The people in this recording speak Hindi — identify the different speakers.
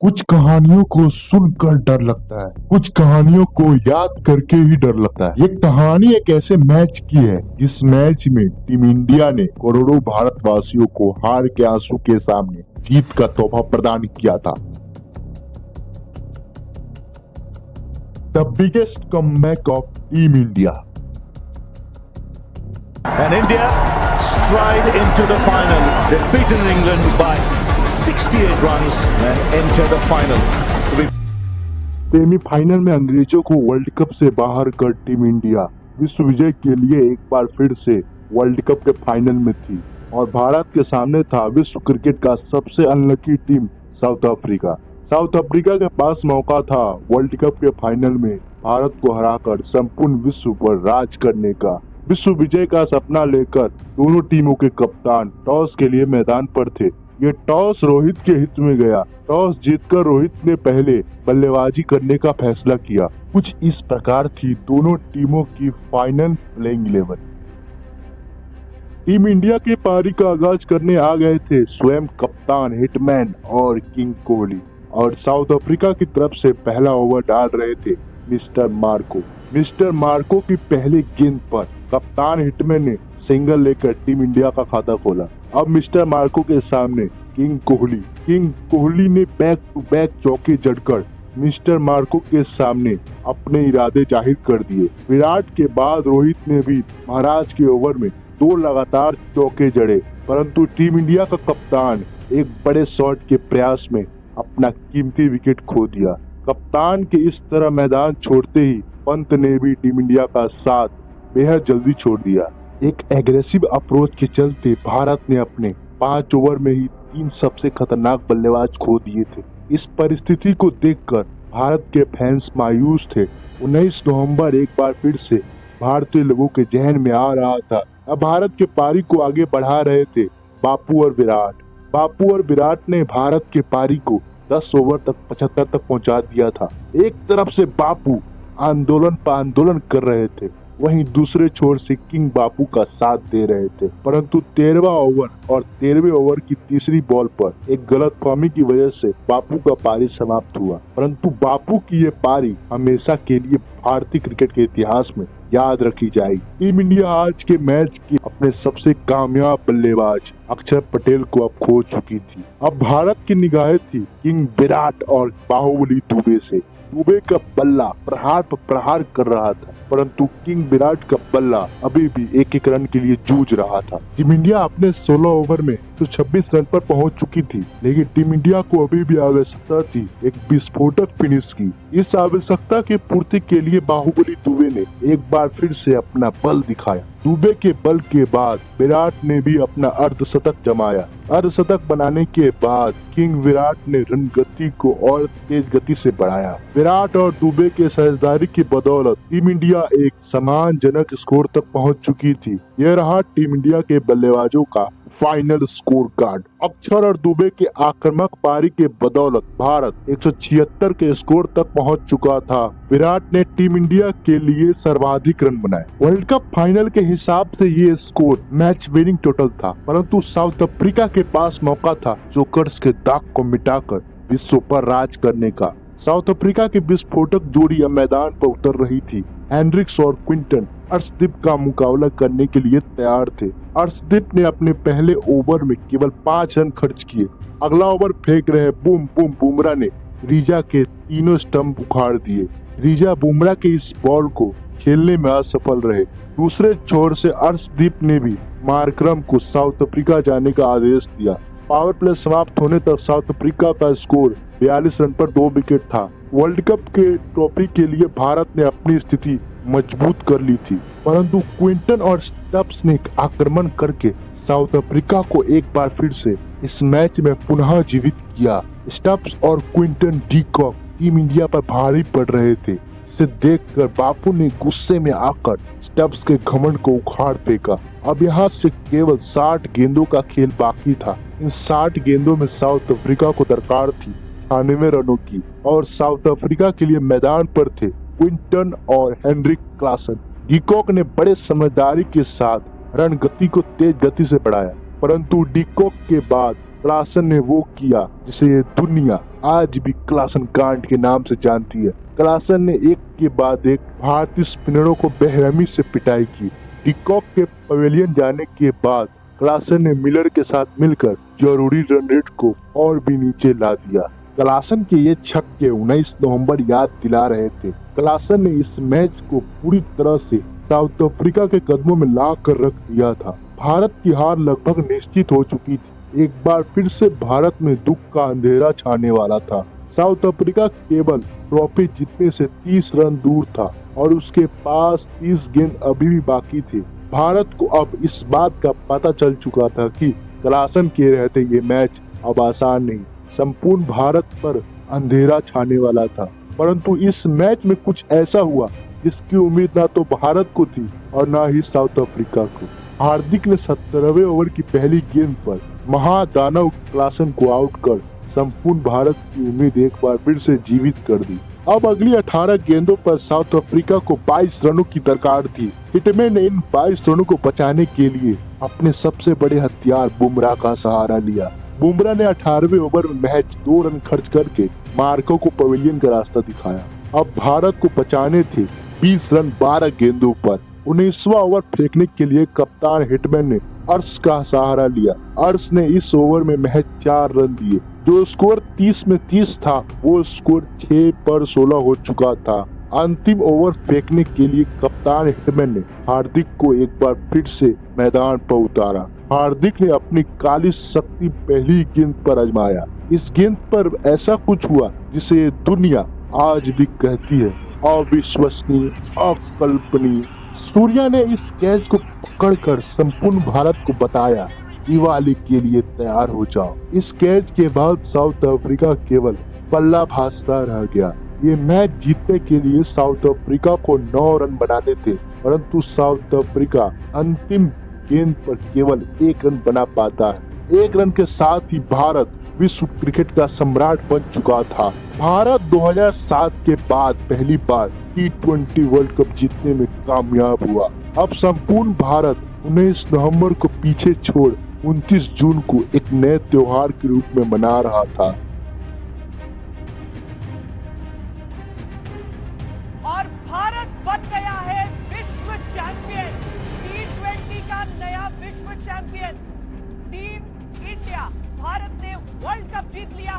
Speaker 1: कुछ कहानियों को सुनकर डर लगता है, कुछ कहानियों को याद करके ही डर लगता है। ये कहानी एक ऐसे मैच की है जिस मैच में टीम इंडिया ने करोड़ों भारतवासियों को हार के आंसू के सामने जीत का तोहफा प्रदान किया था। The biggest comeback of team India.
Speaker 2: And India stride into the final. They've beaten England by 68 runs and enter the final.
Speaker 1: Semifinal में अंग्रेजों को वर्ल्ड कप से बाहर कर टीम इंडिया विश्व विजय के लिए एक बार फिर से वर्ल्ड कप के फाइनल में थी और भारत के सामने था विश्व क्रिकेट का सबसे unlucky team south Africa. South Africa के पास मौका था वर्ल्ड कप के फाइनल में भारत को हराकर संपूर्ण विश्व पर राज करने का। विश्व विजय का सपना लेकर दोनों टीमों के कप्तान टॉस के लिए मैदान पर थे। ये टॉस रोहित के हित में गया। टॉस जीतकर रोहित ने पहले बल्लेबाजी करने का फैसला किया। कुछ इस प्रकार थी दोनों टीमों की फाइनल प्लेइंग 11। टीम इंडिया के पारी का आगाज करने आ गए थे स्वयं कप्तान हिटमैन और किंग कोहली, और साउथ अफ्रीका की तरफ से पहला ओवर डाल रहे थे मिस्टर मार्को। मिस्टर मार्को की पहले गेंद पर कप्तान हिटमैन ने सिंगल लेकर टीम इंडिया का खाता खोला। अब मिस्टर मार्को के सामने किंग कोहली ने बैक टू बैक चौके जड़कर मिस्टर मार्को के सामने अपने इरादे जाहिर कर दिए। विराट के बाद रोहित ने भी महाराज के ओवर में 2 लगातार चौके जड़े, परंतु टीम इंडिया का कप्तान एक बड़े शॉट के प्रयास में अपना कीमती विकेट खो दिया। कप्तान के इस तरह मैदान छोड़ते ही पंत ने भी टीम इंडिया का साथ बेहद जल्दी छोड़ दिया। एक एग्रेसिव अप्रोच के चलते भारत ने अपने 5 ओवर में ही 3 सबसे खतरनाक बल्लेबाज खो दिए थे। इस परिस्थिति को देखकर भारत के फैंस मायूस थे। 19 नवंबर एक बार फिर से भारतीय लोगों के जहन में आ रहा था। अब भारत के पारी को आगे बढ़ा रहे थे बापू और विराट ने भारत के पारी को 10 ओवर तक 75 तक पहुंचा दिया था। एक तरफ से बापू आंदोलन पर आंदोलन कर रहे थे, वहीं दूसरे छोर से किंग बापू का साथ दे रहे थे, परंतु 13वां ओवर और 13वें ओवर की तीसरी बॉल पर एक गलतफहमी की वजह से बापू का पारी समाप्त हुआ। परंतु बापू की ये पारी हमेशा के लिए भारतीय क्रिकेट के इतिहास में याद रखी जाएगी। टीम इंडिया आज के मैच के अपने सबसे कामयाब बल्लेबाज अक्षर पटेल को अब खो चुकी थी। अब भारत की निगाहें थी किंग विराट और बाहुबली दुबे से। दुबे का बल्ला प्रहार पर प्रहार कर रहा था, परंतु किंग विराट का बल्ला अभी भी एक रन के लिए जूझ रहा था। टीम इंडिया अपने 16 ओवर में 126 रन पर पहुंच चुकी थी, लेकिन टीम इंडिया को अभी भी आवश्यकता थी एक विस्फोटक फिनिश की। इस आवश्यकता की पूर्ति के लिए बाहुबली दुबे ने एक बार फिर से अपना बल दिखाया। दुबे के बल के बाद विराट ने भी अपना अर्धशतक जमाया। अर्धशतक बनाने के बाद किंग विराट ने रन गति को और तेज गति से बढ़ाया। विराट और दुबे के साझेदारी की बदौलत टीम इंडिया एक सम्मानजनक स्कोर तक पहुंच चुकी थी। यह रहा टीम इंडिया के बल्लेबाजों का फाइनल स्कोर कार्ड। अक्षर और दुबे के आक्रामक पारी के बदौलत भारत 176 के स्कोर तक पहुंच चुका था। विराट ने टीम इंडिया के लिए सर्वाधिक रन बनाए। वर्ल्ड कप फाइनल के हिसाब से ये स्कोर मैच विनिंग टोटल था, परंतु साउथ अफ्रीका के पास मौका था जोकर्स के दाग को मिटाकर विश्व पर राज करने का। साउथ अफ्रीका की विस्फोटक जोड़ी अब मैदान पर उतर रही थी। हेनरिक्स और क्विंटन अर्शदीप का मुकाबला करने के लिए तैयार थे। अर्शदीप ने अपने पहले ओवर में केवल 5 रन खर्च किए। अगला ओवर फेंक रहे बुमराह ने रीजा के तीनों स्टंप उखाड़ दिए। रीजा बुमराह के इस बॉल को खेलने में असफल रहे। दूसरे छोर से अर्शदीप ने भी मार्करम को साउथ अफ्रीका जाने का आदेश दिया। पावर प्ले समाप्त होने तक साउथ अफ्रीका का स्कोर 42 रन पर 2 विकेट था। वर्ल्ड कप के ट्रॉफी के लिए भारत ने अपनी स्थिति मजबूत कर ली थी, परंतु क्विंटन और स्टब्स ने आक्रमण करके साउथ अफ्रीका को एक बार फिर से इस मैच में पुनः जीवित किया। स्टब्स और Quinton de Kock team India पर भारी पड़ रहे थे। इसे देखकर बापू ने गुस्से में आकर स्टब्स के घमंड को उखाड़ फेंका। अब यहाँ से केवल 60 गेंदों का खेल बाकी था। इन 60 गेंदों में साउथ अफ्रीका को दरकार थी 96 रनों की, और साउथ अफ्रीका के लिए मैदान पर थे क्विंटन और हेनरिक क्लासन। डीकॉक ने बड़े समझदारी के साथ रन गति को तेज गति से बढ़ाया, परंतु डीकॉक के बाद क्लासन ने वो किया जिसे ये दुनिया आज भी क्लासन कांड के नाम से जानती है। क्लासन ने एक के बाद एक भारतीय स्पिनरों को बेरहमी से पिटाई की। डिकॉक के पवेलियन जाने के बाद क्लासन ने मिलर के साथ मिलकर जरूरी रन रेट को और भी नीचे ला दिया। क्लासन के ये छक्के 19 नवंबर याद दिला रहे थे। क्लासन ने इस मैच को पूरी तरह से साउथ अफ्रीका के कदमों में ला कर रख दिया था। भारत की हार लगभग निश्चित हो चुकी थी। एक बार फिर से भारत में दुख का अंधेरा छाने वाला था। साउथ अफ्रीका केवल ट्रॉफी जीतने से 30 रन दूर था और उसके पास 30 गेंद अभी भी बाकी थे। भारत को अब इस बात का पता चल चुका था कि क्लासन के रहते ये मैच अब आसान नहीं, संपूर्ण भारत पर अंधेरा छाने वाला था। परंतु इस मैच में कुछ ऐसा हुआ जिसकी उम्मीद ना तो भारत को थी और ना ही साउथ अफ्रीका को। हार्दिक ने 17वें ओवर की पहली गेंद पर महादानव क्लासन को आउट कर संपूर्ण भारत की उम्मीद एक बार फिर से जीवित कर दी। अब अगली 18 गेंदों पर साउथ अफ्रीका को 22 रनों की दरकार थी। हिटमैन ने इन 22 रनों को बचाने के लिए अपने सबसे बड़े हथियार बुमराह का सहारा लिया। बुमराह ने 18वें ओवर में महज 2 रन खर्च करके मार्को को पवेलियन का रास्ता दिखाया। अब भारत को बचाने थे 20 रन 12 गेंदों पर। 19वां ओवर फेंकने के लिए कप्तान हिटमैन ने अर्श का सहारा लिया। अर्श ने इस ओवर में महज 4 रन दिए। जो स्कोर 30 में 30 था वो स्कोर 6 पर 16 हो चुका था। अंतिम ओवर फेंकने के लिए कप्तान हिटमैन ने हार्दिक को एक बार फिर से मैदान पर उतारा। हार्दिक ने अपनी काली शक्ति पहली गेंद पर आजमाया। इस गेंद पर ऐसा कुछ हुआ जिसे दुनिया आज भी कहती है अविश्वसनीय, अकल्पनीय। सूर्या ने इस कैच को पकड़कर संपूर्ण भारत को बताया, दिवाली के लिए तैयार हो जाओ। इस कैच के बाद साउथ अफ्रीका केवल पल्ला भासता रह गया। ये मैच जीतने के लिए साउथ अफ्रीका को 9 रन बनाने थे, परंतु साउथ अफ्रीका अंतिम गेंद पर केवल 1 रन बना पाता है। 1 रन के साथ ही भारत विश्व क्रिकेट का सम्राट बन चुका था। भारत 2007 के बाद पहली बार T20 वर्ल्ड कप जीतने में कामयाब हुआ। अब संपूर्ण भारत 19 नवंबर को पीछे छोड़ 29 जून को एक नए त्योहार के रूप में मना रहा था।
Speaker 3: और भारत बन गया है विश्व चैंपियन, T20 का नया विश्व चैंपियन। टीम इंडिया, भारत ने वर्ल्ड कप जीत लिया।